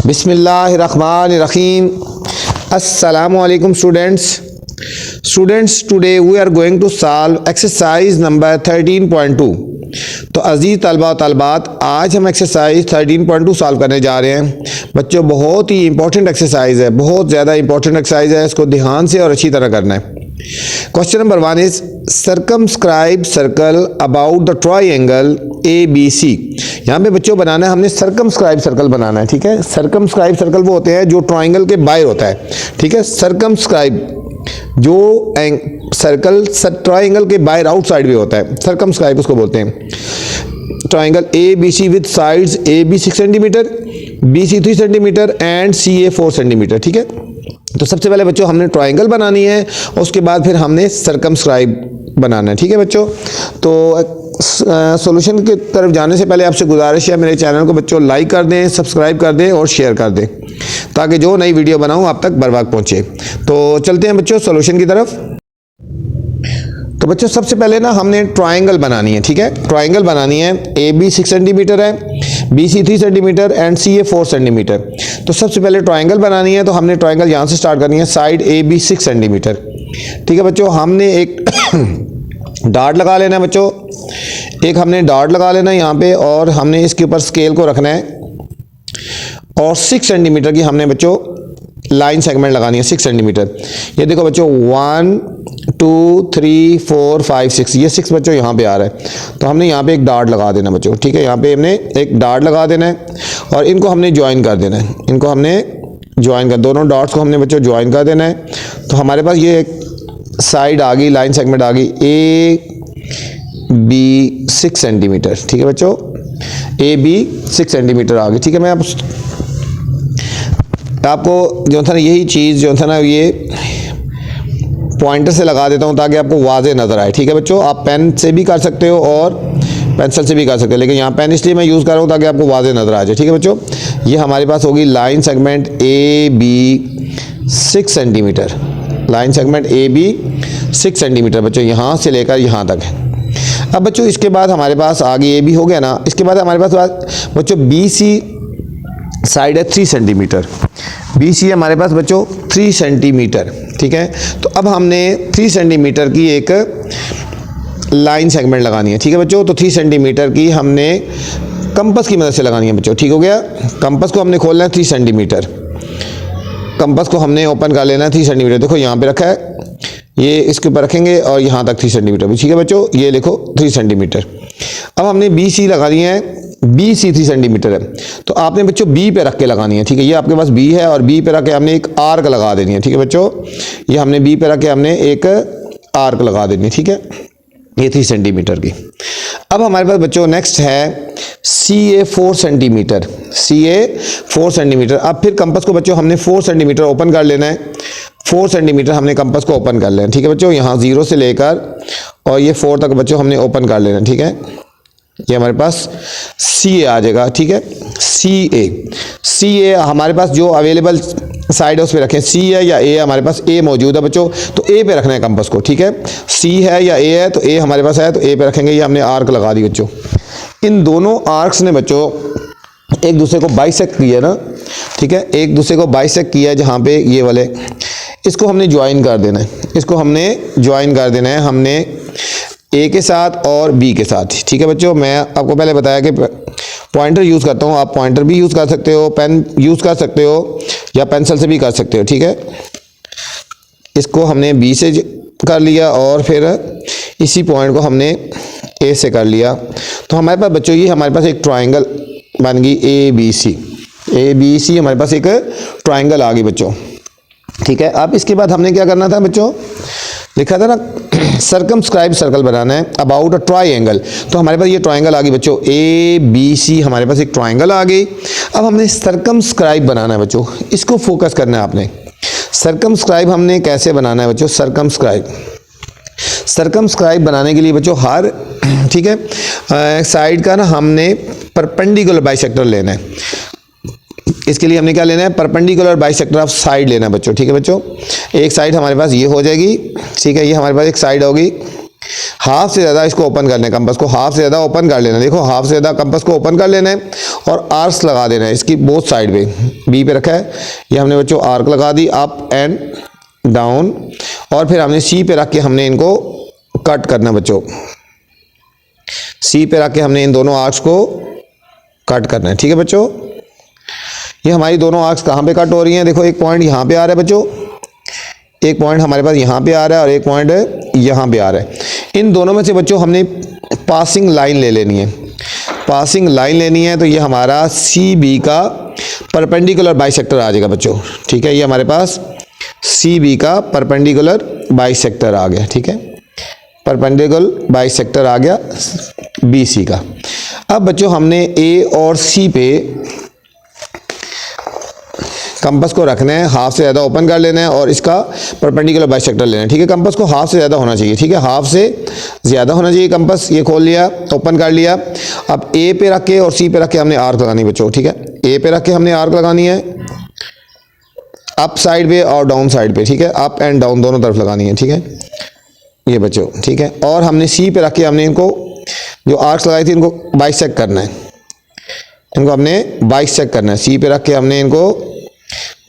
बिस्मिल्लाहिर्रहमानिर्रहीम। अस्सलामुअलैकुम students, today we are going to solve exercise number 13.2। तो अजीज़ तलबा व तलबात, आज हम एक्सरसाइज 13.2 सॉल्व करने जा रहे हैं। बच्चों, बहुत ही इंपॉर्टेंट एक्सरसाइज है, बहुत ज़्यादा इंपॉर्टेंट एक्सरसाइज है। इसको ध्यान से और अच्छी तरह करना है। Question number 1 is circumscribe circle about the triangle ABC। यहाँ पे बच्चों बनाना है हमने सर्कमस्क्राइब सर्कल बनाना है। ठीक है, सर्कमस्क्राइब सर्कल वो होते हैं जो ट्रायंगल के बाहर होता है। ठीक है, सर्कमस्क्राइब जो सर्कल ट्रायंगल के बाहर आउटसाइड भी होता है, सर्कमस्क्राइब उसको बोलते हैं। Triangle ABC with sides AB 6 centimetre, BC 3 centimetre and CA 4 centimetre. ठीक है, तो सबसे पहले बच्चों हमने ट्रायंगल बनानी है, उसके बाद फिर हमने सर्कमस्क्राइब बनाना है। ठीक है बच्चों, तो सॉल्यूशन की तरफ जाने से पहले आपसे गुजारिश है, मेरे चैनल को बच्चों लाइक कर दें, सब्सक्राइब कर दें और शेयर कर दें, ताकि जो नई वीडियो बनाऊं आप तक बर वक्त पहुंचे। तो चलते हैं बच्चों सॉल्यूशन की तरफ। तो बच्चों सबसे पहले ना हमने ट्रायंगल बनानी है। ठीक है, ट्रायंगल बनानी है। AB 6 सेंटीमीटर है, BC 3 centimetre and CA 4 centimetre. तो सबसे पहले ट्रायंगल बनानी है, तो हमने ट्रायंगल यहाँ से स्टार्ट करनी है। Side AB 6 centimetre. ठीक है बच्चों, हमने एक डार्ट लगा लेना है बच्चों, एक हमने डार्ट लगा लेना है यहाँ पे, और हमने इसके ऊपर स्केल को रखना है और 6 सेंटीमीटर की हमने बच्चों लाइन सेगमेंट लगानी है। 6 सेंटीमीटर। ये देखो बच्चों 1 2 3 4 5 6, ये 6 बच्चों यहाँ पे आ रहा है, तो हमने यहाँ पे एक डार्ट लगा देना बच्चों। ठीक है, यहाँ पे हमने एक डार्ट लगा देना है और इनको हमने ज्वाइन कर देना है। इनको हमने ज्वाइन कर, दोनों डॉट्स को हमने बच्चों ज्वाइन कर देना है। तो हमारे पास ये एक साइड आ गई, लाइन सेगमेंट आ गई AB 6 सेंटीमीटर। ठीक है बच्चों, AB 6 सेंटीमीटर आ गई। ठीक है, मैं आपको जो था ना यही चीज़ जो था ना ये पॉइंटर से लगा देता हूँ ताकि आपको वाज़े नज़र आए। ठीक है बच्चों, आप पेन से भी कर सकते हो और पेंसिल से भी कर सकते हो, लेकिन यहाँ पेन इसलिए मैं यूज़ कर रहा हूँ ताकि आपको वाज़े नज़र आ जाए। ठीक है बच्चों, ये हमारे पास होगी line segment AB 6 centimetre. Line segment AB 6 centimetre बच्चों, यहाँ से लेकर यहाँ तक है। अब बच्चों इसके बाद हमारे पास आगे AB हो गया ना, इसके बाद हमारे पास बच्चों BC साइड है 3 सेंटीमीटर। BC है हमारे पास बच्चों 3 सेंटीमीटर। ठीक है, तो अब हमने 3 सेंटीमीटर की एक लाइन सेगमेंट लगानी है। ठीक है बच्चों, तो 3 सेंटीमीटर की हमने कंपास की मदद से लगानी है बच्चों। ठीक हो गया, कंपास को हमने खोलना है 3 सेंटीमीटर। कंपास को हमने ओपन कर लेना है 3 सेंटीमीटर। देखो यहाँ पे रखा है, ये इसके ऊपर रखेंगे और यहाँ तक 3 सेंटीमीटर। ठीक है बच्चों, ये लिखो 3 सेंटीमीटर। अब हमने BC लगानी है, BC 3 सेंटीमीटर है, तो आपने बच्चों B पे रख के लगानी है। ठीक है, ये आपके पास B है और B पे रख के हमने एक आर्क लगा देनी है। ठीक है बच्चों, ये हमने B पे रख के हमने एक आर्क लगा देनी है। ठीक है, ये 3 सेंटीमीटर की। अब हमारे पास बच्चों नेक्स्ट है CA 4 सेंटीमीटर। CA 4 centimetre. अब फिर कंपास को बच्चों हमने 4 सेंटीमीटर ओपन कर लेना है। 4 सेंटीमीटर हमने कंपास को ओपन कर लेना है। ठीक है बच्चों, यहाँ 0 से लेकर और ये 4 तक बच्चों हमने ओपन कर लेना है। ठीक है, ये हमारे पास CA आ जाएगा। ठीक है, CA हमारे पास जो अवेलेबल साइड है उस पर रखें। C है या A है, हमारे पास A मौजूद है बच्चों, तो A पे रखना है कंपास को। ठीक है, C है या A है, तो A हमारे पास है तो A पे रखेंगे। ये हमने आर्क लगा दी बच्चों। इन दोनों आर्क्स ने बच्चों एक दूसरे को बाइसेक्ट किया ना। ठीक है, एक दूसरे को बाइसेक्ट किया, जहाँ पे ये वाले, इसको हमने ज्वाइन कर देना है। इसको हमने ज्वाइन कर देना है, हमने A के साथ और B के साथ। ठीक है बच्चों, मैं आपको पहले बताया कि पॉइंटर यूज़ करता हूँ, आप पॉइंटर भी यूज़ कर सकते हो, पेन यूज़ कर सकते हो या पेंसिल से भी कर सकते हो। ठीक है, इसको हमने B से कर लिया और फिर इसी पॉइंट को हमने A से कर लिया। तो हमारे पास बच्चों ये हमारे पास एक ट्रायंगल बन गई ABC हमारे पास एक ट्रायंगल आ गई बच्चों। ठीक है, अब इसके बाद हमने क्या करना था बच्चों, लिखा था ना सर्कमस्क्राइब सर्कल बनाना है अबाउट अ ट्रायंगल। तो हमारे पास ये ट्रायंगल आ गई बच्चों ABC, हमारे पास एक ट्रायंगल आ गई। अब हमने सर्कमस्क्राइब बनाना है बच्चों, इसको फोकस करना है आपने। सर्कमस्क्राइब हमने कैसे बनाना है बच्चों, सर्कमस्क्राइब बनाने के लिए बच्चों हर, ठीक है, साइड का ना हमने परपेंडिकुलर बाइसेक्टर लेना है। इसके लिए हमने क्या लेना है, परपेंडिकुलर बाइसेक्टर ऑफ साइड लेना है बच्चों। ठीक है बच्चों, एक साइड हमारे पास ये हो जाएगी। ठीक है, ये हमारे पास एक साइड होगी, हाफ से ज़्यादा इसको ओपन करना है, कंपास को हाफ से ज़्यादा ओपन कर लेना है। देखो हाफ से ज़्यादा कंपास को ओपन कर लेना है और आर्क्स लगा देना है इसकी बोथ साइड पे। बी पे रखा है, ये हमने बच्चों आर्क लगा दी अप एंड डाउन, और फिर हमने सी पे रख के हमने इनको कट करना बच्चों। सी पे रख के हमने इन दोनों आर्क्स को कट करना है, ठीक है बच्चों। ये हमारी दोनों आर्क्स कहाँ पे कट हो रही हैं, देखो एक पॉइंट यहाँ पे आ रहा है बच्चों, एक पॉइंट हमारे पास यहाँ पे आ रहा है और एक पॉइंट यहाँ पे आ रहा है। इन दोनों में से बच्चों हमने पासिंग लाइन ले लेनी है, पासिंग लाइन लेनी है। तो ये हमारा सी बी का परपेंडिकुलर बाइसेक्टर आ जाएगा बच्चों, ठीक है। ये हमारे पास सी बी का परपेंडिकुलर बाइसेक्टर आ गया, ठीक है, परपेंडिकुलर बाइसेक्टर आ गया बी सी का। अब बच्चों हमने ए और सी पे कंपास को रखना है, हाफ से ज़्यादा ओपन कर लेना है और इसका परपेंडिकुलर बाइसेक्टर लेना है, ठीक है। कंपास को हाफ से ज़्यादा होना चाहिए, ठीक है, हाफ से ज़्यादा होना चाहिए कंपास। ये खोल लिया, ओपन कर लिया। अब ए पे रख के और सी पे रख के हमने आर्क लगानी है बच्चों, ठीक है। ए पे रख के हमने आर्क लगानी है अप साइड पे और डाउन साइड पे, ठीक है, अप एंड डाउन दोनों तरफ लगानी है, ठीक है, ये बच्चों, ठीक है। और हमने सी पे रख के हमने इनको जो आर्क्स लगाई थी इनको बाइसेक्ट करना है, इनको हमने बाइसेक्ट करना है। सी पे रख के हमने इनको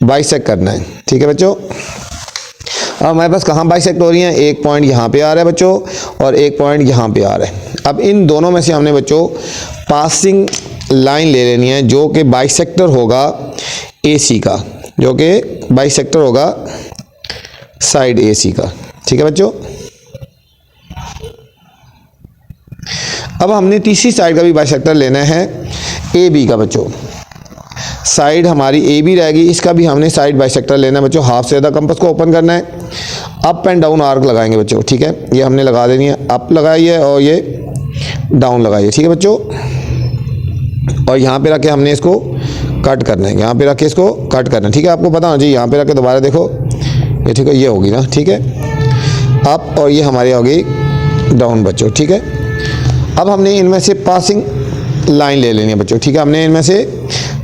बाइसेक्ट करना है, ठीक है बच्चों। अब हमारे पास कहाँ बाइसेक्ट हो रही हैं, एक पॉइंट यहाँ पे आ रहा है बच्चों और एक पॉइंट यहाँ पे आ रहा है। अब इन दोनों में से हमने बच्चों पासिंग लाइन ले लेनी है जो कि बाइसेक्टर होगा ए सी का, जो कि बाइसेक्टर होगा साइड ए सी का, ठीक है बच्चों। अब हमने तीसरी साइड का भी बाइसेक्टर लेना है ए बी का बच्चों। साइड हमारी ए बी रहेगी, इसका भी हमने साइड बाइसेक्टर लेना है बच्चों। हाफ से ज़्यादा कंपास को ओपन करना है, अप एंड डाउन आर्क लगाएंगे बच्चों, ठीक है। ये हमने लगा देनी है, अप लगाई है और ये डाउन लगाई है, ठीक है बच्चों। और यहाँ पे रख के हमने इसको कट करना है, यहाँ पे रख के इसको कट करना है, ठीक है। आपको पता होना चाहिए, यहाँ पे रख के दोबारा देखो ये, ठीक है, ये होगी ना, ठीक है, अप, और ये हमारी होगी डाउन बच्चों, ठीक है। अब हमने इनमें से पासिंग लाइन ले लेनी है बच्चों, ठीक है। हमने इनमें से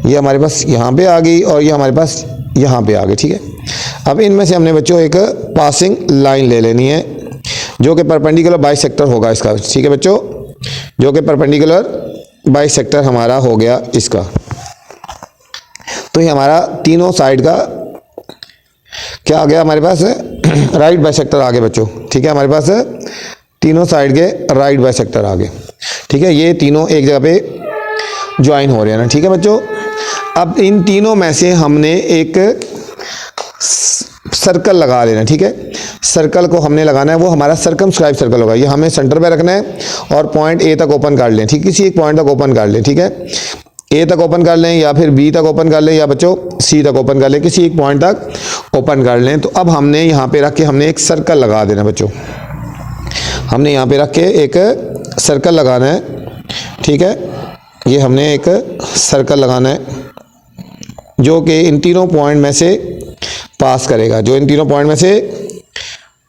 ये हमारे पास यहाँ पे आ गई और ये हमारे पास यहाँ पे आ गई, ठीक है। अब इनमें से हमने बच्चों एक पासिंग लाइन ले लेनी है जो कि परपेंडिकुलर बाइसेक्टर होगा इसका, ठीक है बच्चों, जो कि परपेंडिकुलर बाइसेक्टर हमारा हो गया इसका। तो ये हमारा तीनों साइड का क्या आ गया हमारे पास, राइट बाइसेक्टर आ गए बच्चों, ठीक है। हमारे पास तीनों साइड के राइट बाइसेक्टर आ गए, ठीक है। ये तीनों एक जगह पे ज्वाइन हो रहे हैं ना, ठीक है बच्चों। अब इन तीनों में से हमने एक सर्कल लगा लेना, ठीक है। सर्कल को हमने लगाना है, वो हमारा सर्कमस्क्राइब सर्कल होगा। ये हमें सेंटर पे रखना है और पॉइंट ए तक ओपन कर लें, ठीक, किसी एक पॉइंट तक ओपन कर लें, ठीक है। ए तक ओपन कर लें या फिर बी तक ओपन कर लें या बच्चों सी तक ओपन कर लें, किसी एक पॉइंट तक ओपन कर लें। तो अब हमने यहाँ पे रख के हमने एक सर्कल लगा देना बच्चों, हमने यहाँ पे रख के एक सर्कल लगाना है, ठीक है। ये हमने एक सर्कल लगाना है जो कि इन तीनों पॉइंट में से पास करेगा, जो इन तीनों पॉइंट में से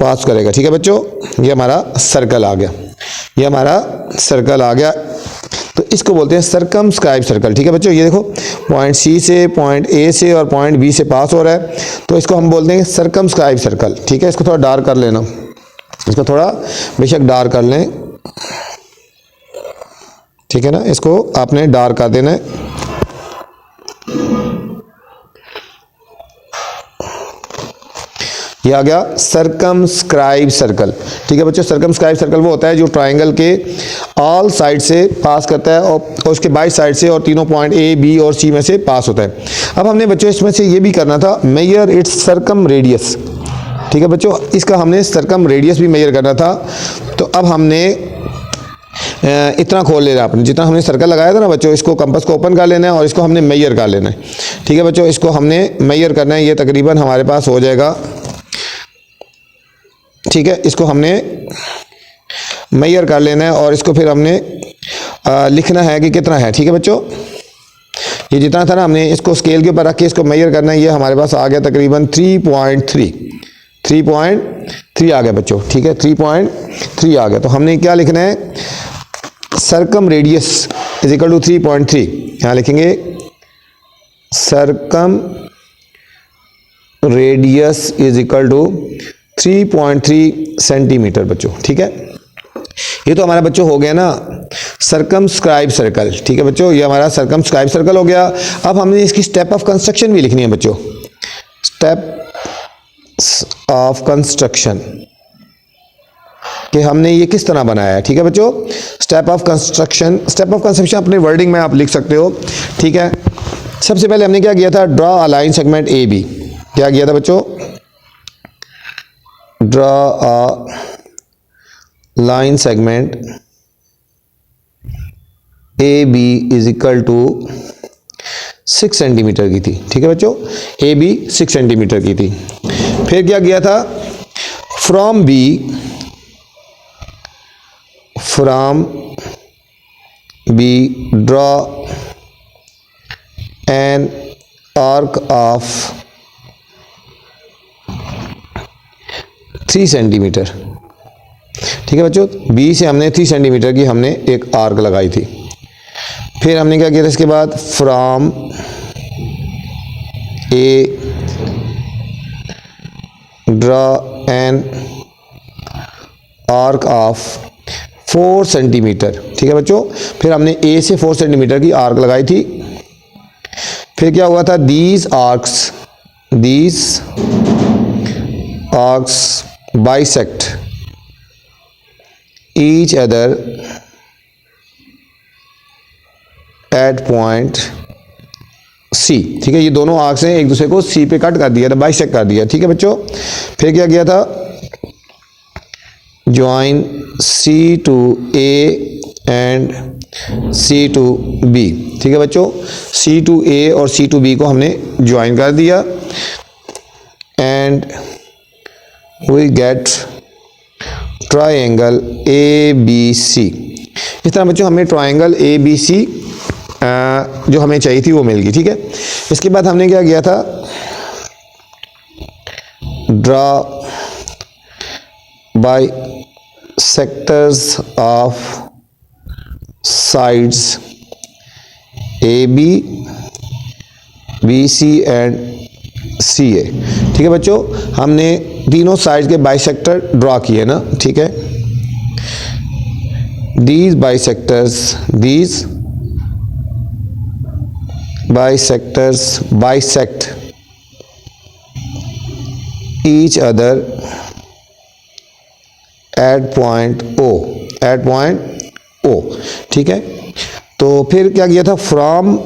पास करेगा, ठीक है बच्चों। ये हमारा सर्कल आ गया, ये हमारा सर्कल आ गया। तो इसको बोलते हैं सर्कमस्क्राइब सर्कल, ठीक है बच्चों। ये देखो पॉइंट सी से, पॉइंट ए से और पॉइंट बी से पास हो रहा है, तो इसको हम बोलते हैं सर्कमस्क्राइब सर्कल, ठीक है। इसको थोड़ा डार्क कर लेना, इसको थोड़ा बेशक डार्क कर लें, ठीक है ना। इसको आपने डार्क कर देना है। ये आ गया सर्कमस्क्राइब सर्कल, ठीक है बच्चों। सर्कमस्क्राइब सर्कल वो होता है जो ट्रायंगल के ऑल साइड से पास करता है और उसके बाई साइड से और तीनों पॉइंट ए बी और सी में से पास होता है। अब हमने बच्चों इसमें से ये भी करना था, मेजर इट्स सर्कम रेडियस, ठीक है बच्चों। इसका हमने सर्कम रेडियस भी मेजर करना था। तो अब हमने इतना खोल लेना, आपने जितना हमने सर्कल लगाया था ना बच्चों, इसको कंपास को ओपन कर लेना है और इसको हमने मेजर कर लेना है, ठीक है बच्चों। इसको हमने मेजर करना है, ये तकरीबन हमारे पास हो जाएगा, ठीक है। इसको हमने मेजर कर लेना है और इसको फिर हमने लिखना है कि कितना है, ठीक है बच्चों। ये जितना था ना, हमने इसको स्केल के ऊपर रख के इसको मेजर करना है। ये हमारे पास आ गया तकरीबन 3.3 आ गया बच्चों, ठीक है, 3.3 आ गया। तो हमने क्या लिखना है, circumradius is equal to 3.3, यहाँ लिखेंगे circumradius is equal to 3.3 centimetre बच्चों, ठीक है। ये तो हमारा बच्चों हो गया ना सर्कमस्क्राइब सर्कल, ठीक है बच्चों, ये हमारा सर्कमस्क्राइब सर्कल हो गया। अब हमने इसकी स्टेप ऑफ कंस्ट्रक्शन भी लिखनी है बच्चों, स्टेप ऑफ कंस्ट्रक्शन कि हमने ये किस तरह बनाया है, ठीक है बच्चों। स्टेप ऑफ कंस्ट्रक्शन अपने वर्डिंग में आप लिख सकते हो, ठीक है। सबसे पहले हमने क्या किया था, draw a line segment A B, क्या किया था बच्चों, draw a line segment A B is equal to 6 centimetre की थी, ठीक है बच्चों, ए बी 6 सेंटीमीटर की थी। फिर क्या किया था, from B draw an arc of 3 centimetre, ठीक है बच्चों। बी से हमने 3 सेंटीमीटर की हमने एक आर्क लगाई थी। फिर हमने क्या किया था इसके बाद, from A draw an arc of 4 centimetre, ठीक है बच्चों। फिर हमने ए से 4 सेंटीमीटर की आर्क लगाई थी। फिर क्या हुआ था, these arcs bisect each other at point C, ठीक है। ये दोनों आर्क्स हैं, एक दूसरे को सी पे कट कर दिया था, बाइसेक्ट कर दिया, ठीक है बच्चों। फिर क्या किया था, join C to A and C to B, ठीक है बच्चों। सी टू ए और सी टू बी को हमने ज्वाइन कर दिया and we get triangle A B C. इस तरह बच्चों हमें ट्रायंगल ए बी सी जो हमें चाहिए थी वो मिल गई, ठीक है। इसके बाद हमने क्या किया था, draw bisectors of sides A B B C and C A, ठीक है बच्चों। हमने तीनों साइड के बाइसेक्टर ड्रॉ किए ना, ठीक है। These bisectors bisect each other at point O, ठीक है। तो फिर क्या किया था, from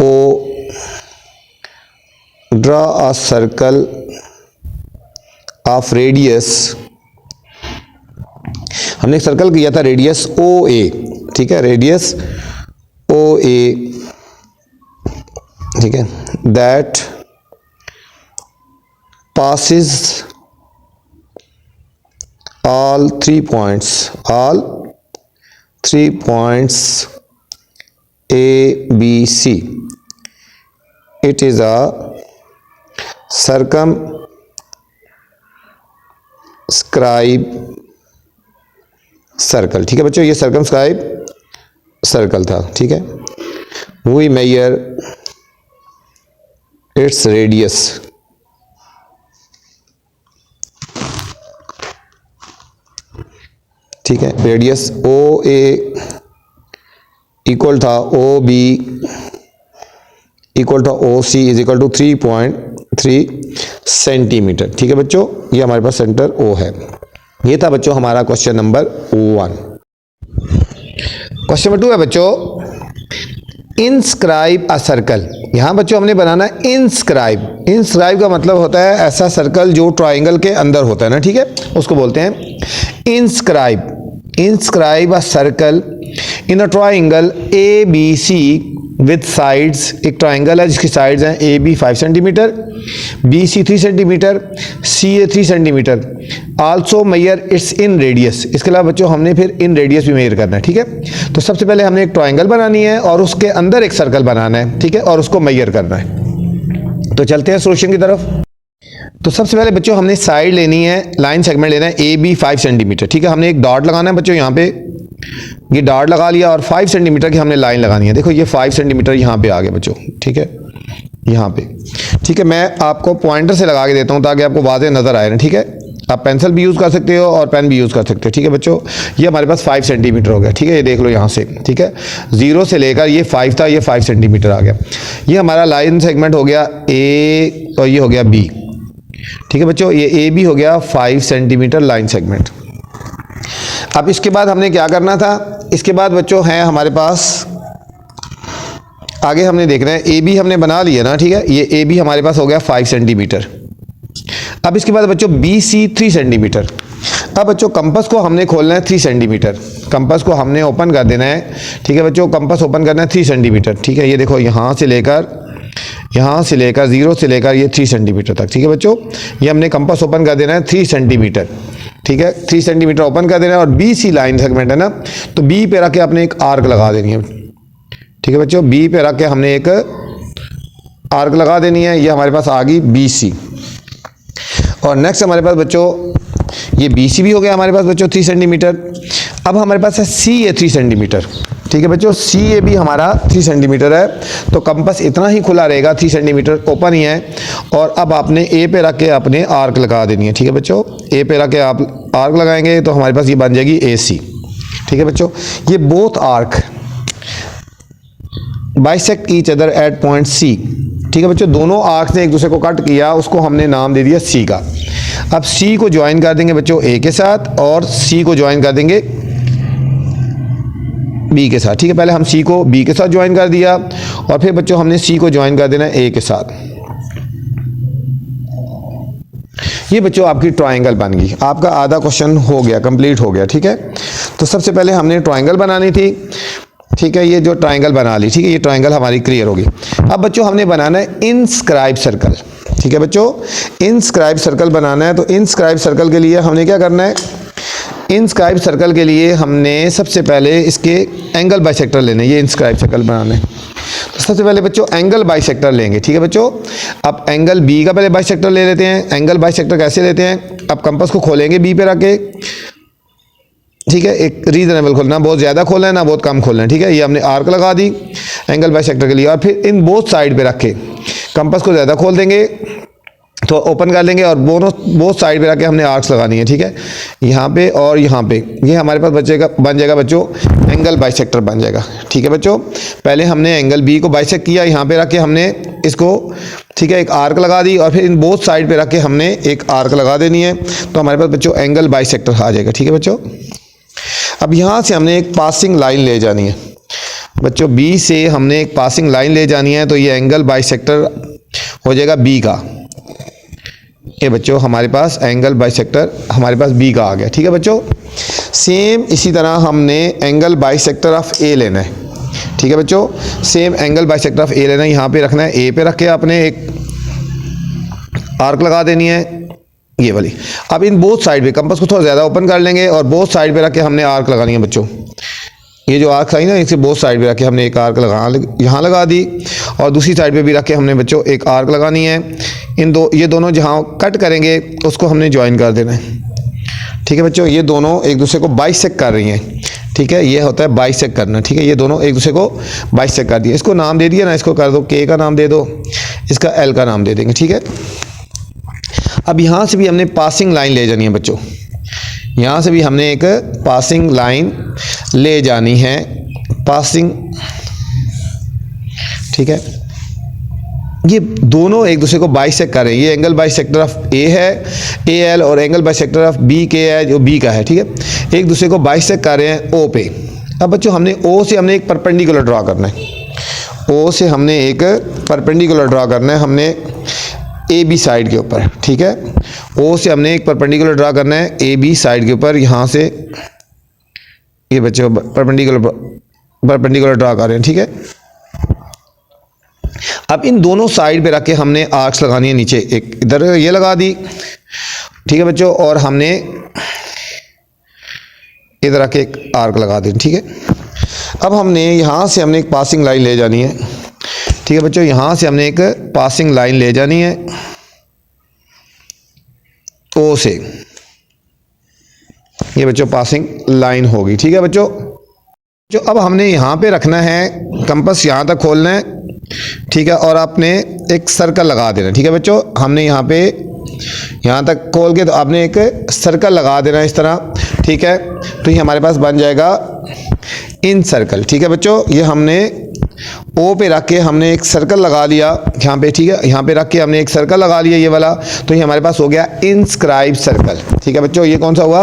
O draw a circle of radius, हमने एक सर्कल किया था रेडियस ओ ए, ठीक है, रेडियस ओ ए, ठीक है, that passes all 3 points A, B, C. It is a circumscribe circle, ठीक है बच्चों। ये सर्कमस्क्राइब सर्कल था, ठीक है। वी मेजर इट्स रेडियस, ठीक है। रेडियस ओ ए इक्वल था ओ बी इक्वल था ओ सी इज इक्वल टू 3.3 सेंटीमीटर, ठीक है बच्चों। ये हमारे पास सेंटर ओ है। ये था बच्चों हमारा क्वेश्चन नंबर 1। क्वेश्चन नंबर 2 है बच्चों, इंस्क्राइब अ सर्कल। यहाँ बच्चों हमने बनाना इंस्क्राइब। इंस्क्राइब का मतलब होता है ऐसा सर्कल जो ट्राइंगल के अंदर होता है ना, ठीक है, उसको बोलते हैं inscribe a circle in a triangle A B C with sides. एक ट्राइंगल है जिसकी साइड्स हैं A B 5 centimetre, B C 3 centimetre, C A 3 centimetre. Also measure its inradius. इसके अलावा बच्चों हमने फिर इन रेडियस भी मेजर करना है, ठीक है। तो सबसे पहले हमने एक ट्राइंगल बनानी है और उसके अंदर एक सर्कल बनाना है, ठीक है, और उसको मेजर करना है। तो चलते हैं सोल्यूशन की तरफ। तो सबसे पहले बच्चों हमने साइड लेनी है, लाइन सेगमेंट लेना है ए बी 5 सेंटीमीटर, ठीक है। हमने एक डॉट लगाना है बच्चों, यहाँ पे ये डॉट लगा लिया और 5 सेंटीमीटर की हमने लाइन लगानी है। देखो ये 5 सेंटीमीटर यहाँ पे आ गए बच्चों, ठीक है, यहाँ पे, ठीक है। मैं आपको पॉइंटर से लगा के देता हूँ ताकि आपको वाज़ेह नज़र आए ना, ठीक है। आप पेंसिल भी यूज़ कर सकते हो और पेन भी यूज़ कर सकते हो, ठीक है बच्चों। ये हमारे पास 5 सेंटीमीटर हो गया, ठीक है, ये देख लो यहाँ से, ठीक है, 0 से लेकर ये 5 था, ये 5 सेंटीमीटर आ गया। ये हमारा लाइन सेगमेंट हो गया ए और ये हो गया बी, ठीक है बच्चों। ये ए बी हो गया 5 सेंटीमीटर लाइन सेगमेंट। अब इसके बाद हमने क्या करना था, इसके बाद बच्चों है हमारे पास आगे हमने देखना है, ए बी हमने बना लिया ना, ठीक है, ये ए बी हमारे पास हो गया 5 सेंटीमीटर। अब इसके बाद बच्चों बी सी 3 सेंटीमीटर। अब बच्चों कंपास को हमने खोलना है 3 सेंटीमीटर, कंपास को हमने ओपन कर देना है, ठीक है बच्चों, कंपास ओपन करना है 3 सेंटीमीटर, ठीक है। ये देखो यहाँ से लेकर 0 से लेकर ये 3 सेंटीमीटर तक, ठीक है बच्चों। ये हमने कंपास ओपन कर देना है 3 सेंटीमीटर, ठीक है, 3 सेंटीमीटर ओपन कर देना है। और बी सी लाइन सेगमेंट है ना, तो बी पे रख के आपने एक आर्क लगा देनी है, ठीक है बच्चों। बी पे रख के हमने एक आर्क लगा देनी है, ये हमारे पास आ गई बी सी। और नेक्स्ट हमारे पास बच्चों ये बी सी भी हो गया हमारे पास बच्चों 3 सेंटीमीटर। अब हमारे पास है सी ए 3 सेंटीमीटर, ठीक है बच्चों। सी ए भी हमारा 3 सेंटीमीटर है, तो कंपास इतना ही खुला रहेगा, 3 सेंटीमीटर ओपन ही है। और अब आपने ए पे रख के अपने आर्क लगा देनी है, ठीक है बच्चों। ए पे रख के आप आर्क लगाएंगे तो हमारे पास ये बन जाएगी ए सी, ठीक है बच्चों। ये both arc bisect each other at point C, ठीक है बच्चों। दोनों आर्क ने एक दूसरे को कट किया, उसको हमने नाम दे दिया सी का। अब सी को ज्वाइन कर देंगे बच्चों ए के साथ और सी को ज्वाइन कर देंगे बी के साथ, ठीक है। पहले हम सी को बी के साथ ज्वाइन कर दिया और फिर बच्चों हमने सी को ज्वाइन कर देना ए के साथ। ये बच्चों आपकी ट्रायंगल बन गई, आपका आधा क्वेश्चन हो गया, कंप्लीट हो गया, ठीक है। तो सबसे पहले हमने ट्रायंगल बनानी थी, ठीक है, ये जो ट्रायंगल बना ली, ठीक है, ये ट्रायंगल हमारी क्लियर होगी। अब बच्चों हमने बनाना है इनस्क्राइब सर्कल, ठीक है बच्चों। इनस्क्राइब सर्कल बनाना है, तो इनस्क्राइब सर्कल के लिए हमने क्या करना है, इनस्क्राइब सर्कल के लिए हमने सबसे पहले इसके एंगल बाइसेक्टर लेने, ये इनस्क्राइब सर्कल बनाना है। तो सबसे पहले बच्चों एंगल बाइसेक्टर लेंगे, ठीक है बच्चों। अब एंगल बी का पहले बाइसेक्टर ले लेते हैं। एंगल बाइसेक्टर कैसे लेते हैं, अब कंपास को खोलेंगे बी पे रख के, ठीक है, एक रीजनेबल खोलना, बहुत ज़्यादा खोलना है ना बहुत कम खोलना है, ठीक है। ये हमने आर्क लगा दी एंगल बाइसेक्टर के लिए और फिर इन बोथ साइड पे रख के कंपास को ज़्यादा खोल देंगे तो ओपन कर लेंगे और बोथ साइड पे रख के हमने आर्क्स लगानी है, ठीक है, यहाँ पे और यहाँ पे। ये हमारे पास बन जाएगा बच्चों एंगल बाइसेक्टर बन जाएगा, ठीक है बच्चों। पहले हमने एंगल बी को बाइसेक्ट किया, यहाँ पे रख के हमने इसको, ठीक है, एक आर्क लगा दी और फिर इन बोथ साइड पे रख के हमने एक आर्क लगा देनी है, तो हमारे पास बच्चों एंगल बाइसेक्टर आ जाएगा, ठीक है बच्चों। अब यहाँ से हमने एक पासिंग लाइन ले जानी है बच्चों, बी से हमने एक पासिंग लाइन ले जानी है, तो ये एंगल बाइसेक्टर हो जाएगा बी का। ये बच्चों हमारे पास एंगल बाइसेक्टर हमारे पास बी का आ गया, ठीक है बच्चों। सेम इसी तरह हमने एंगल बाइसेक्टर ऑफ ए लेना है, ठीक है बच्चों। सेम एंगल बाइसेक्टर ऑफ ए लेना है, यहाँ पे रखना है, ए पे रख के आपने एक आर्क लगा देनी है ये वाली। अब इन बोथ साइड पे कंपास को थोड़ा ज़्यादा ओपन कर लेंगे और बोथ साइड पे रख के हमने आर्क लगानी है बच्चों। ये जो आर्क आई ना, इसे बोथ साइड पे रख के हमने एक आर्क यहाँ लगा दी और दूसरी साइड पे भी रख के हमने बच्चों एक आर्क लगानी है। ये दोनों जहाँ कट करेंगे उसको हमने ज्वाइन कर देना है, ठीक है बच्चों। ये दोनों एक दूसरे को बाइसेक्ट कर रही हैं, ठीक है, ये होता है बाइसेक्ट करना, ठीक है। ये दोनों एक दूसरे को बाइसेक्ट कर दिया, इसको नाम दे दिया ना, इसको कर दो के का नाम दे दो, इसका एल का नाम दे देंगे, ठीक है। अब यहाँ से भी हमने पासिंग लाइन ले जानी है बच्चों, यहाँ से भी हमने एक पासिंग लाइन ले जानी है, पासिंग, ठीक है। ये दोनों एक दूसरे को बाइसेक्ट कर रहे हैं, ये एंगल बाइसेक्टर ऑफ ए है ए एल और एंगल बाइसेक्टर ऑफ बी के है जो बी का है, ठीक है। एक दूसरे को बाइसेक्ट कर रहे हैं ओ पे। अब बच्चों हमने ओ से हमने एक परपेंडिकुलर ड्रा करना है, ओ से हमने एक परपेंडिकुलर ड्रा करना है, हमने ए बी साइड के ऊपर, ठीक है। ओ से हमने एक परपेंडिकुलर ड्रा करना है ए बी साइड के ऊपर, यहाँ से ये बच्चों परपेंडिकुलर ड्रा कर रहे हैं, ठीक है। अब इन दोनों साइड पे रख के हमने आर्क्स लगानी है नीचे, एक इधर ये लगा दी, ठीक है बच्चों, और हमने इधर रख के एक आर्क लगा दी, ठीक है। अब हमने यहाँ से हमने एक पासिंग लाइन ले जानी है, ठीक है बच्चों। यहाँ से हमने एक पासिंग लाइन ले जानी है ओ से, ये बच्चों पासिंग लाइन होगी, ठीक है बच्चों। जो अब हमने यहाँ पे रखना है, कंपास यहाँ तक खोलना है, ठीक है, और आपने एक सर्कल लगा देना, ठीक है बच्चों। हमने यहाँ पे यहाँ तक खोल के तो आपने एक सर्कल लगा देना इस तरह, ठीक है। तो ये हमारे पास बन जाएगा इन सर्कल, ठीक है बच्चों। ये हमने ओ पे रख के हमने एक सर्कल लगा लिया यहाँ पे, ठीक है। यहाँ पे रख के हमने एक सर्कल लगा लिया ये वाला, तो ये हमारे पास हो गया इंस्क्राइब सर्कल, ठीक है बच्चों। ये कौन सा हुआ?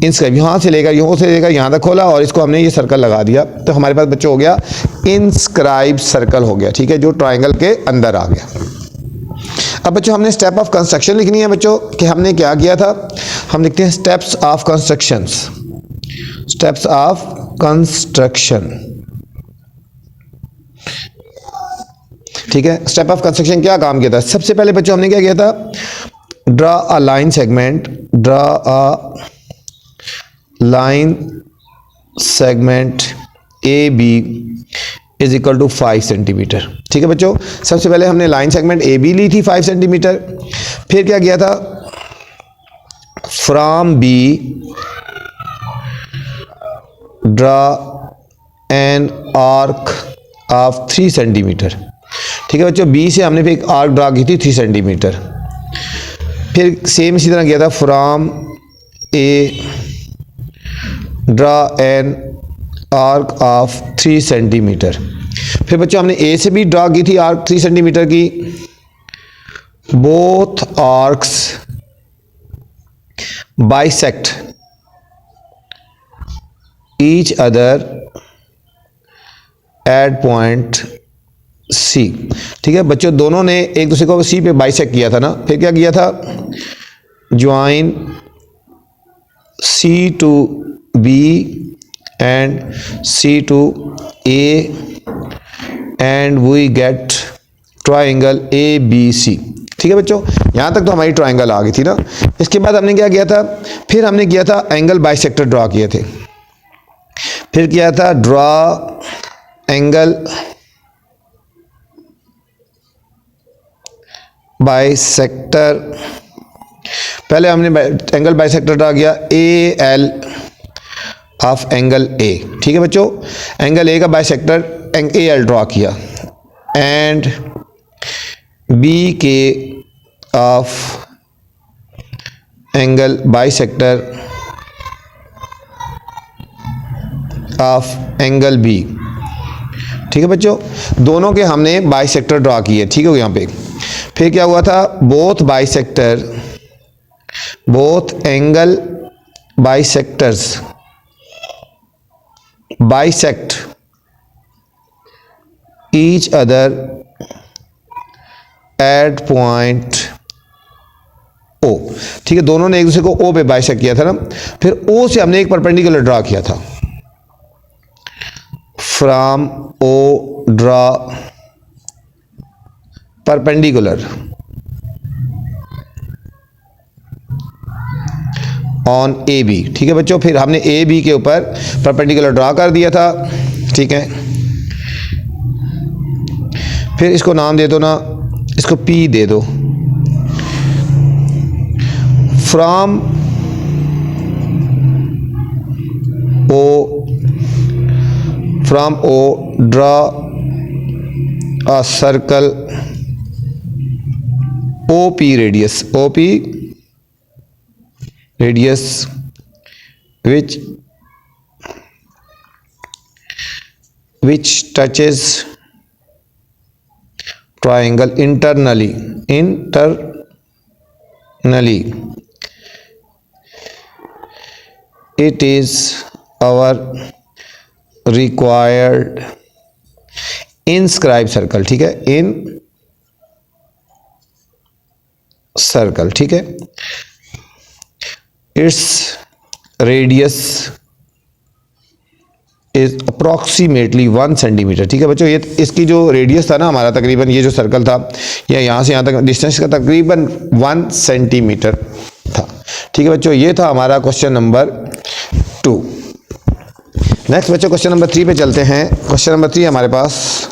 इंस्क्राइब। यहाँ से लेकर यहाँ तक खोला और इसको हमने ये सर्कल लगा दिया, तो हमारे पास बच्चों हो गया इंस्क्राइब सर्कल हो गया, ठीक है, जो ट्राइंगल के अंदर आ गया। अब बच्चों हमने स्टेप ऑफ कंस्ट्रक्शन लिखनी है बच्चों, कि हमने क्या किया था। हम लिखते हैं steps of construction, steps of construction, ठीक है। स्टेप ऑफ कंस्ट्रक्शन क्या काम किया था? सबसे पहले बच्चों हमने क्या किया था, draw a line segment, draw a line segment A B is equal to 5 centimetre, ठीक है बच्चों। सबसे पहले हमने लाइन सेगमेंट ए बी ली थी 5 सेंटीमीटर। फिर क्या किया था, from B draw an arc of 3 centimetre, ठीक है बच्चों। बी से हमने फिर एक आर्क ड्रा की थी 3 सेंटीमीटर। फिर सेम इसी तरह किया था, from A draw an arc of 3 centimetre. फिर बच्चों हमने ए से भी ड्रा की थी आर्क 3 सेंटीमीटर की। Both arcs bisect each other at point C, ठीक है बच्चों। दोनों ने एक दूसरे को सी पे बाइसेक्ट किया था ना। फिर क्या किया था, join C to B and C to A and we get triangle ABC, ठीक है बच्चों। यहाँ तक तो हमारी ट्राइंगल आ गई थी ना। इसके बाद हमने क्या किया था, फिर हमने किया था एंगल बाइसेक्टर ड्रा किए थे। फिर किया था ड्रा एंगल बाइसेक्टर, पहले हमने एंगल बाइसेक्टर ड्रा किया A L of angle A, ठीक है बच्चों। एंगल ए का बाइसेक्टर ए एल ड्रा किया एंड बी के of angle bisector of angle B, ठीक है बच्चों। दोनों के हमने बाइसेक्टर ड्रा किए, ठीक है यहाँ पे। फिर क्या हुआ था, both bisector, both angle bisectors bisect each other at point O, ठीक है। दोनों ने एक दूसरे को O पे बाइसेक्ट किया था ना। फिर O से हमने एक परपेंडिकुलर ड्रा किया था, from O draw perpendicular on A B, ठीक है बच्चों। फिर हमने ए बी के ऊपर परपेंडिकुलर ड्रा कर दिया था, ठीक है। फिर इसको नाम दे दो ना, इसको पी दे दो। From O draw a circle O P radius, O P radius which touches triangle internally, it is our required inscribe circle, ठीक है, in circle, ठीक है। its radius is approximately 1 centimetre, ठीक है बच्चों। ये इसकी जो रेडियस था ना हमारा, तकरीबन ये जो सर्कल था, या यहाँ से यहाँ तक डिस्टेंस का तकरीबन 1 सेंटीमीटर था, ठीक है बच्चों। ये था हमारा क्वेश्चन नंबर 2। नेक्स्ट बच्चों क्वेश्चन नंबर 3 पे चलते हैं। क्वेश्चन नंबर 3 हमारे पास,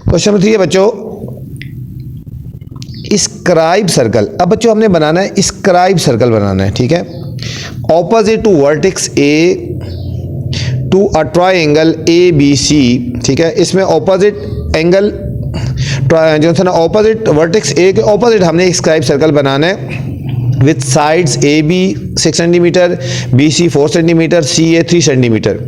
क्वेश्चन नंबर 3 है बच्चों, स्क्राइब सर्कल। अब बच्चों हमने बनाना है स्क्राइब सर्कल बनाना है, ठीक है। Opposite to vertex A to a triangle A B C, ठीक है। इसमें ऑपोजिट एंगल जो था ना ऑपोजिट वर्टेक्स ए के ऑपोजिट हमने एक स्क्राइब सर्कल बनाना है with sides A B 6 centimetre, B C 4 centimetre, C A 3 centimetre.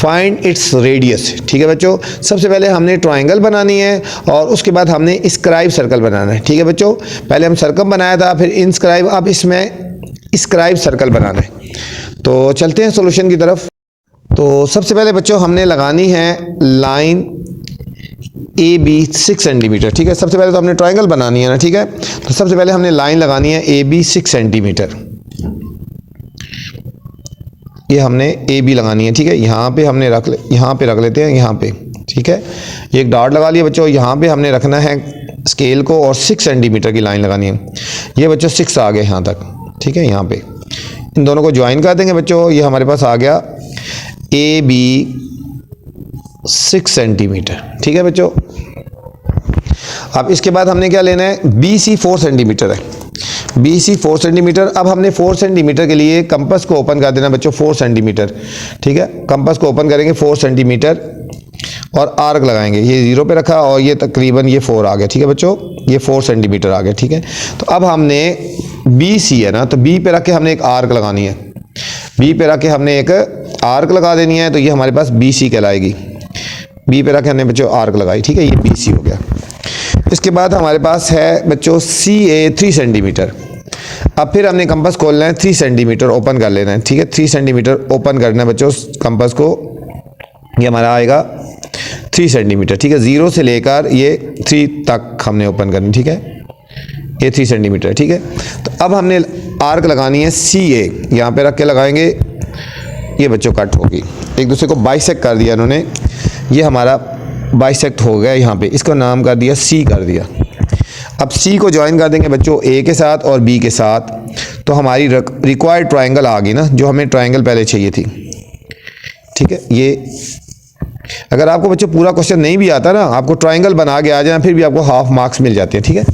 Find its radius. ठीक है बच्चों, सबसे पहले हमने ट्राइंगल बनानी है और उसके बाद हमने स्क्राइब सर्कल बनाना है। ठीक है बच्चों, पहले हम सर्कम बनाया था, फिर इनस्क्राइब, अब इसमें स्क्राइब सर्कल बनाना है। तो चलते हैं सॉल्यूशन की तरफ। तो सबसे पहले बच्चों हमने लगानी है लाइन ए बी 6 सेंटीमीटर। ठीक है, सबसे पहले तो हमने ट्राइंगल बनानी है ना। ठीक है, तो सबसे पहले हमने लाइन लगानी है ए बी 6 सेंटीमीटर। ये हमने ए बी लगानी है। ठीक है, यहाँ पे हमने यहाँ पे रख लेते हैं, यहाँ पे। ठीक है, एक डॉट लगा लिया बच्चों। यहाँ पे हमने रखना है स्केल को और 6 सेंटीमीटर की लाइन लगानी है। ये बच्चों 6 आ गए यहाँ तक। ठीक है, यहाँ पे इन दोनों को ज्वाइन कर देंगे बच्चों। ये हमारे पास आ गया ए बी 6 सेंटीमीटर। ठीक है बच्चों, अब इसके बाद हमने क्या लेना है, बी सी 4 सेंटीमीटर है। B C 4 centimetre. अब हमने 4 सेंटीमीटर के लिए कंपास को ओपन कर देना बच्चों, 4 सेंटीमीटर। ठीक है, कंपास को ओपन करेंगे 4 सेंटीमीटर और आर्क लगाएंगे। ये 0 पे रखा और ये तकरीबन ये 4 आ गया। ठीक है बच्चों, ये 4 सेंटीमीटर आ गया। ठीक है, तो अब हमने बी सी है ना, तो बी पे रख के हमने एक आर्क लगानी है। बी पे रख के हमने एक आर्क लगा देनी है, तो ये हमारे पास बी सी कहलाएगी। बी पे रख के हमने बच्चों आर्क लगाई। ठीक है, ये बी सी हो गया। इसके बाद हमारे पास है बच्चों सी ए 3 सेंटीमीटर। अब फिर हमने कंपास खोलना है, 3 सेंटीमीटर ओपन कर लेना है। ठीक है, 3 सेंटीमीटर ओपन करना है बच्चों कंपास को। ये हमारा आएगा 3 सेंटीमीटर। ठीक है, 0 से लेकर ये 3 तक हमने ओपन करनी। ठीक है, ये 3 सेंटीमीटर। ठीक है, तो अब हमने आर्क लगानी है सी ए, यहाँ पे रख के लगाएंगे। ये बच्चों कट होगी, एक दूसरे को बाइसेक्ट कर दिया इन्होंने। ये हमारा बाइसेक्ट हो गया यहाँ पे, इसका नाम कर दिया सी कर दिया। अब सी को ज्वाइन कर देंगे बच्चों ए के साथ और बी के साथ, तो हमारी रिक्वायर्ड ट्रायंगल आ गई ना, जो हमें ट्रायंगल पहले चाहिए थी। ठीक है, ये अगर आपको बच्चों पूरा क्वेश्चन नहीं भी आता ना, आपको ट्रायंगल बना के आ जाए, फिर भी आपको हाफ मार्क्स मिल जाते हैं। ठीक है,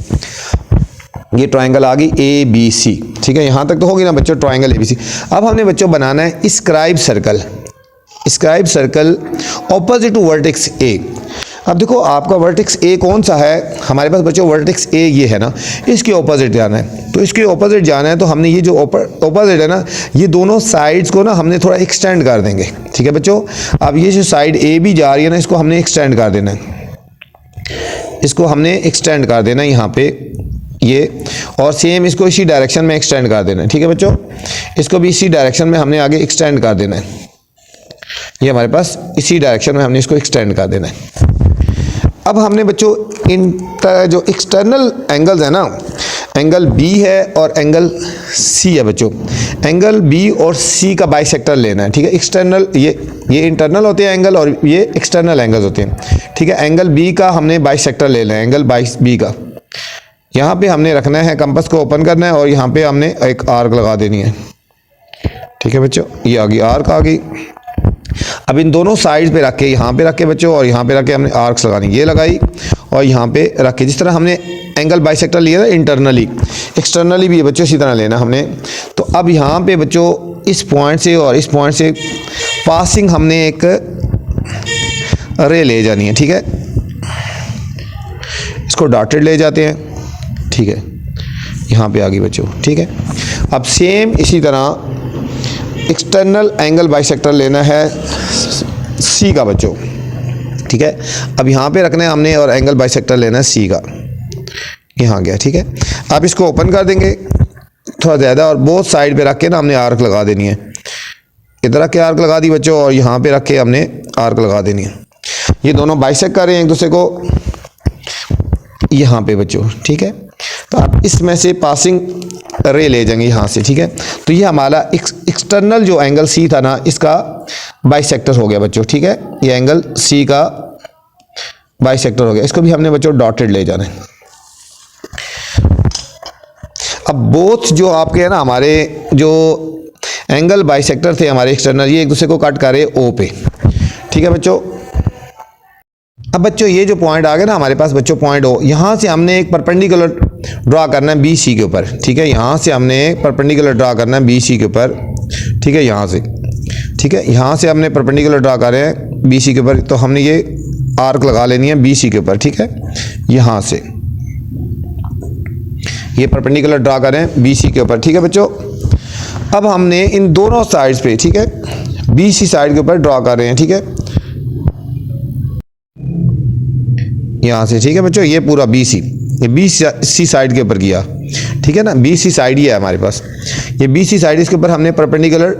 ये ट्रायंगल आ गई ए बी सी। ठीक है, यहाँ तक तो होगी ना बच्चों ट्रायंगल ए बी सी। अब हमने बच्चों बनाना है scribe circle. Scribe circle opposite to vertex A. अब देखो आपका वर्टेक्स ए कौन सा है, हमारे पास बच्चों वर्टेक्स ए ये है ना, इसके ऑपोजिट जाना है। तो इसके ऑपोजिट जाना है तो हमने ये जो ऑपोजिट है ना, ये दोनों साइड्स को ना हमने थोड़ा एक्सटेंड कर देंगे। ठीक है बच्चों, अब ये जो साइड ए बी जा रही है ना, इसको हमने एक्सटेंड कर देना है। इसको हमने एक्सटेंड कर देना है यहाँ पे ये, और सेम इसको इसी डायरेक्शन में एक्सटेंड कर देना है। ठीक है बच्चों, इसको भी इसी डायरेक्शन में हमने आगे एक्सटेंड कर देना है। ये हमारे पास इसी डायरेक्शन में हमने इसको एक्सटेंड कर देना है। अब हमने बच्चों इन जो एक्सटर्नल एंगल्स है ना, एंगल बी है और एंगल सी है बच्चों, एंगल बी और सी का बाइसेक्टर लेना है। ठीक है, एक्सटर्नल ये इंटरनल होते हैं एंगल और ये एक्सटर्नल एंगल्स होते हैं। ठीक है, एंगल बी का हमने बाइसेक्टर लेना है, एंगल बी का। यहाँ पे हमने रखना है, कंपास को ओपन करना है और यहाँ पे हमने एक आर्क लगा देनी है। ठीक है बच्चों, ये आ गई आर्क आ गई। अब इन दोनों साइड पे रख के, यहाँ पे रख के बच्चों और यहाँ पे रख के हमने आर्क्स लगानी, ये लगाई और यहाँ पे रख के, जिस तरह हमने एंगल बाइसेक्टर लिया था इंटरनली, एक्सटर्नली भी बच्चों इसी तरह लेना हमने। तो अब यहाँ पे बच्चों इस पॉइंट से और इस पॉइंट से पासिंग हमने एक रे ले जानी है। ठीक है, इसको डॉटेड ले जाते हैं। ठीक है, यहाँ पे आ गई बच्चों। ठीक है, अब सेम इसी तरह एक्सटर्नल एंगल बाइसेक्टर लेना है सी का बच्चों। ठीक है, अब यहाँ पे रखना है हमने और एंगल बाइसेक्टर लेना है सी का, यहाँ गया। ठीक है, अब इसको ओपन कर देंगे थोड़ा ज़्यादा और बोथ साइड पे रख के ना हमने आर्क लगा देनी है। इधर रख के आर्क लगा दी बच्चों और यहाँ पे रख के हमने आर्क लगा देनी है। ये दोनों बाइसेक्ट कर रहे हैं एक दूसरे को यहाँ पे बच्चों। ठीक है, तो आप इसमें से पासिंग रे ले जाएंगे यहाँ से। ठीक है, तो ये हमारा एक्सटर्नल जो एंगल सी था ना, इसका बाइसेक्टर हो गया बच्चों। ठीक है, ये एंगल सी का बाइसेक्टर हो गया। इसको भी हमने बच्चों डॉटेड ले जाना है। अब बोथ जो आपके है ना, हमारे जो एंगल बाइसेक्टर थे हमारे एक्सटर्नल, ये एक दूसरे को कट करे ओ पे। ठीक है बच्चों, अब बच्चों ये जो पॉइंट आ गया ना हमारे पास बच्चों, पॉइंट ओ, यहाँ से हमने एक परपेंडिकुलर ड्रा करना है बी सी के ऊपर। ठीक है, यहाँ से हमने परपेंडिकुलर ड्रा करना है बी सी के ऊपर। ठीक है, यहाँ से, ठीक है, यहाँ से हमने परपेंडिकुलर ड्रा कर रहे हैं बी सी के ऊपर। तो हमने ये आर्क लगा लेनी है BC के ऊपर, ठीक है। यहाँ से ये परपेंडिकुलर ड्रा करें BC के ऊपर, ठीक है बच्चों। अब हमने इन दोनों साइड्स पे, ठीक है, BC साइड के ऊपर ड्रा कर रहे हैं, ठीक है, यहाँ से, ठीक है बच्चों। ये पूरा BC, ये BC साइड के ऊपर किया, ठीक है ना, BC साइड ही है हमारे पास, ये BC साइड, इसके ऊपर हमने परपेंडिकुलर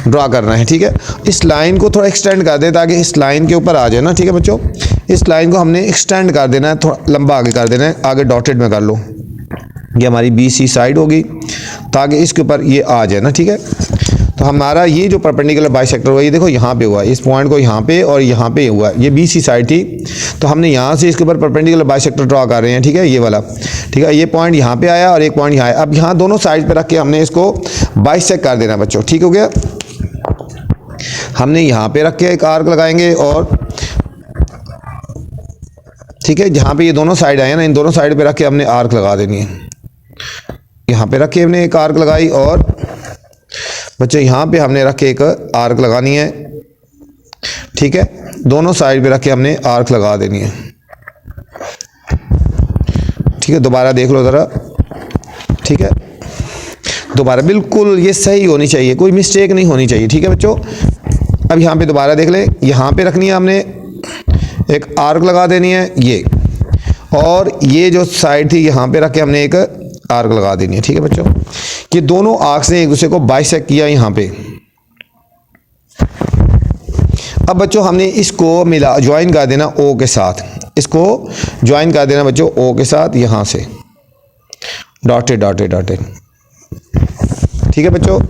ड्रा करना है, ठीक है। इस लाइन को थोड़ा एक्सटेंड कर दें ताकि इस लाइन के ऊपर आ जाए ना, ठीक है बच्चों। इस लाइन को हमने एक्सटेंड कर देना है, थोड़ा लंबा आगे कर देना है, आगे डॉटेड में कर लो। ये हमारी BC साइड होगी ताकि इसके ऊपर ये आ जाए ना, ठीक है। तो हमारा ये जो परपेंडिकुलर बाइसेक्टर हुआ, ये देखो यहाँ पे हुआ, इस पॉइंट को यहाँ पे और यहाँ पे हुआ, ये BC साइड थी। तो हमने यहाँ से इसके ऊपर परपेंडिकुलर बाइसेक्टर ड्रा कर रहे हैं, ठीक है, ये वाला, ठीक है। ये पॉइंट यहाँ पे आया और एक पॉइंट यहाँ आया। अब यहाँ दोनों साइड पे रख के हमने इसको बाइसेक्ट कर देना बच्चों, ठीक हो गया। हमने यहाँ पे रख के एक आर्क लगाएंगे और, ठीक है, जहाँ पे ये दोनों साइड आए ना, इन दोनों साइड पे रख के हमने आर्क लगा देनी है। यहाँ पे रख के हमने एक आर्क लगाई और बच्चों यहाँ पे हमने रख के एक आर्क लगानी है, ठीक है। दोनों साइड पे रख के हमने आर्क लगा देनी है, ठीक है। दोबारा देख लो ज़रा, ठीक है, दोबारा बिल्कुल ये सही होनी चाहिए, कोई मिस्टेक नहीं होनी चाहिए, ठीक है बच्चों। अब यहाँ पे दोबारा देख लें, यहाँ पे रखनी है हमने एक आर्क लगा देनी है ये, और ये जो साइड थी यहाँ पे रख के हमने एक आर्क लगा देनी है, ठीक है बच्चों। ये दोनों आर्क्स ने एक दूसरे को बाइसेक्ट किया यहाँ पे। अब बच्चों हमने इसको मिला, ज्वाइन कर देना O के साथ, इसको ज्वाइन कर देना बच्चों O के साथ, यहाँ से डॉटेड डॉटेड डॉटेड, ठीक है बच्चों।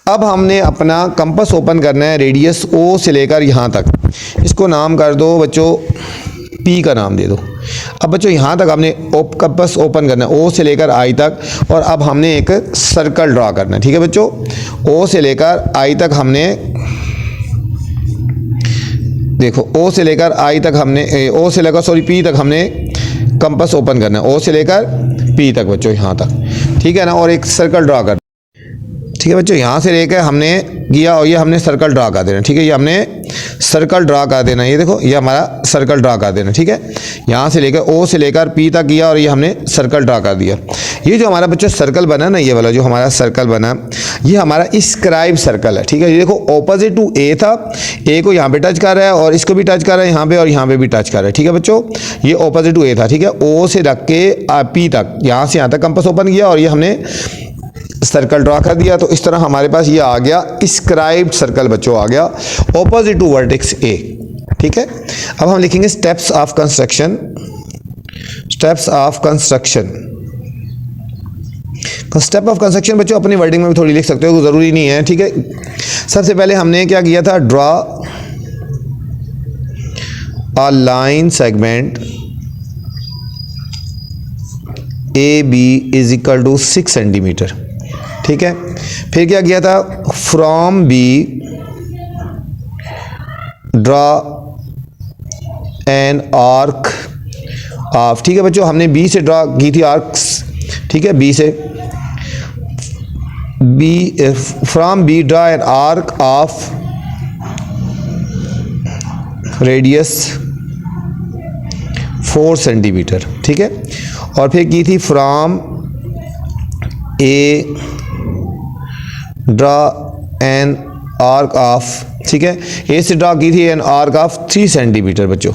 अब हमने अपना कंपास ओपन करना है, रेडियस O से लेकर यहाँ तक, इसको नाम कर दो बच्चों, P का नाम दे दो। अब बच्चों यहाँ तक हमने कंपास ओपन करना है, O से लेकर I तक, और अब हमने एक सर्कल ड्रा करना है, ठीक है बच्चों। O से लेकर I तक हमने, देखो O से लेकर I तक हमने, O से लेकर सॉरी P तक हमने कंपास ओपन करना है, O से लेकर P तक बच्चों, यहाँ तक, ठीक है ना, और एक सर्कल ड्रा करना, ठीक है बच्चों। यहाँ से लेकर हमने किया और ये हमने सर्कल ड्रा कर देना, ठीक है, ये हमने सर्कल ड्रा कर देना, ये देखो ये हमारा सर्कल ड्रा कर देना, ठीक है। यहाँ से लेकर O से लेकर P तक किया और ये हमने सर्कल ड्रा कर दिया। ये जो हमारा बच्चों सर्कल बना ना, ये वाला जो हमारा सर्कल बना, ये हमारा स्क्राइब सर्कल है, ठीक है। ये देखो ऑपोजिट टू A था, A को यहाँ पे टच कर रहा है और इसको भी टच कर रहा है यहाँ पे और यहाँ पे भी टच कर रहा है, ठीक है बच्चों। ये ऑपोजिट टू A था, ठीक है। O से रख के P तक, यहाँ से यहाँ तक कंपास ओपन किया और ये हमने सर्कल ड्रा कर दिया। तो इस तरह हमारे पास ये आ गया स्क्राइब्ड सर्कल बच्चों, आ गया ऑपोजिट टू वर्टेक्स A, ठीक है। अब हम लिखेंगे steps of construction, steps of construction. Step of construction बच्चों अपनी वर्डिंग में भी थोड़ी लिख सकते हो, ज़रूरी नहीं है, ठीक है। सबसे पहले हमने क्या किया था, draw a line segment AB is equal to 6 centimetre, ठीक है। फिर क्या किया था, from B draw an arc of, ठीक है बच्चों, हमने B से ड्रा की थी आर्क्स, ठीक है, B से, from B draw an arc of radius 4 centimetre, ठीक है। और फिर की थी from A draw an arc of, ठीक है, A से ड्रा की थी एन आर्क ऑफ 3 सेंटीमीटर बच्चों।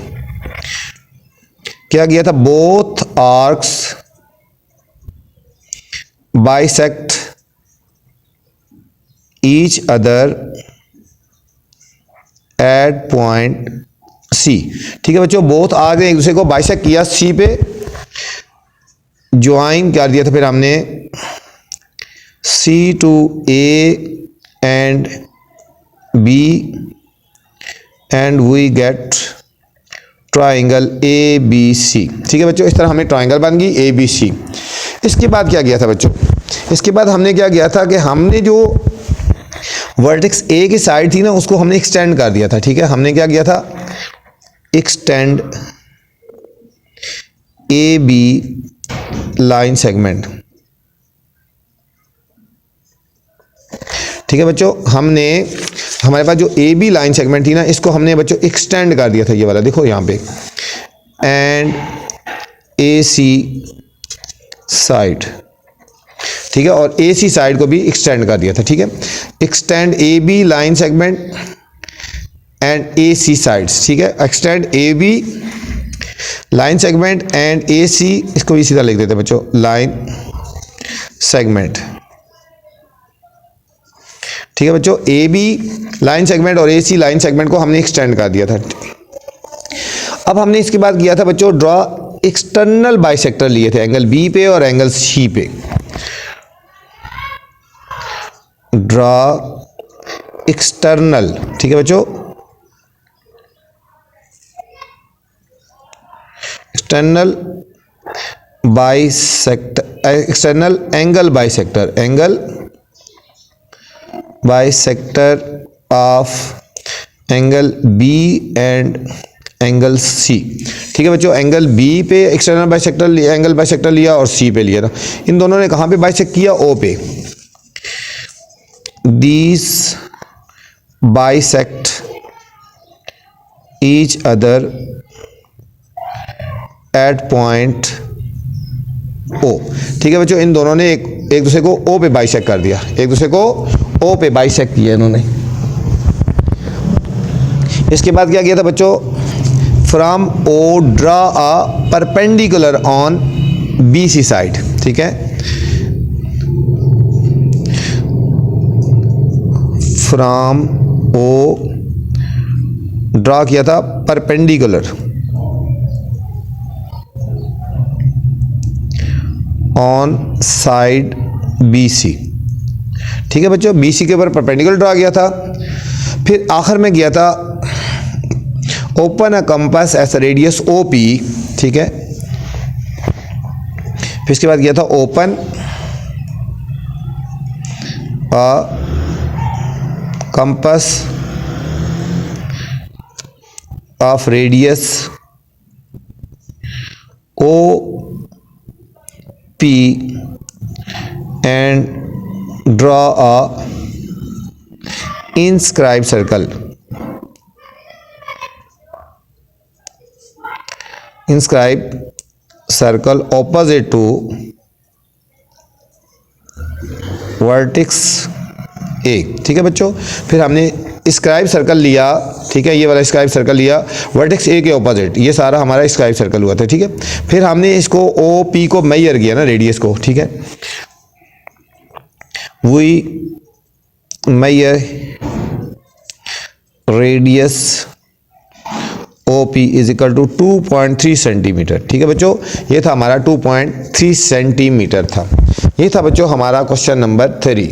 क्या किया था, both arcs bisect each other at point C, ठीक है बच्चों। बोथ आर्क ने एक दूसरे को बाइसेक्ट किया, C पे ज्वाइन कर दिया था। फिर हमने C to A and B and we get triangle ABC, ठीक है बच्चों। इस तरह हमें ट्राइंगल बन गई ABC। इसके बाद क्या किया था बच्चों, इसके बाद हमने क्या किया था कि हमने जो वर्टेक्स A की साइड थी ना, उसको हमने एक्सटेंड कर दिया था, ठीक है। हमने क्या किया था, एक्सटेंड AB लाइन सेगमेंट, ठीक है बच्चों। हमारे पास जो ए बी लाइन सेगमेंट थी ना, इसको हमने बच्चों एक्सटेंड कर दिया था, ये वाला देखो यहाँ पे, एंड ए सी साइड, ठीक है, और ए सी साइड को भी एक्सटेंड कर दिया था, ठीक है। Extend A B line segment and A C sides, ठीक है, extend A B line segment and A C, इसको भी सीधा लिख देते हैं बच्चों, लाइन सेगमेंट, ठीक है बच्चों। ए बी लाइन सेगमेंट और ए सी लाइन सेगमेंट को हमने एक्सटेंड कर दिया था। अब हमने इसके बाद किया था बच्चों ड्रॉ एक्सटर्नल बाइसेक्टर लिए थे, एंगल बी पे और एंगल सी पे। ड्रॉ एक्सटर्नल, ठीक है बच्चों, external bisector, external angle bisector, angle bisector of angle B and angle C, ठीक है बच्चों। एंगल बी पे एक्सटर्नल बाइसेक्टर लिया, एंगल बाइसेक्टर लिया, और सी पे लिया था। इन दोनों ने कहाँ पे बाइसेक्ट किया? ओ पे। These bisect each other at point O, ठीक है बच्चों। इन दोनों ने एक दूसरे को ओ पे बाइसेक्ट कर दिया, एक दूसरे को ओ पे बाइसेक्ट किया इन्होंने। इसके बाद क्या किया था बच्चों? From O draw a perpendicular on B C side, ठीक है। फ्रॉम ओ ड्रा किया था perpendicular on side B C, ठीक है बच्चों। बी सी के ऊपर परपेंडिकुलर ड्रा किया था। फिर आखिर में किया था open a compass as radius O P, ठीक है। फिर इसके बाद किया था open a compass of radius O P and draw a inscribe circle, inscribe circle opposite to vertex A, ठीक है बच्चों। फिर हमने स्क्राइब सर्कल लिया, ठीक है, ये वाला स्क्राइब सर्कल लिया वर्टेक्स ए के ऑपोजिट, ये सारा हमारा स्क्राइब सर्कल हुआ था, ठीक है। फिर हमने इसको ओ पी को मेजर किया ना, रेडियस को, ठीक है। We measure radius O P is equal to 2.3 centimetre, ठीक है बच्चों। ये था हमारा 2.3 सेंटीमीटर था। ये था बच्चों हमारा क्वेश्चन नंबर 3।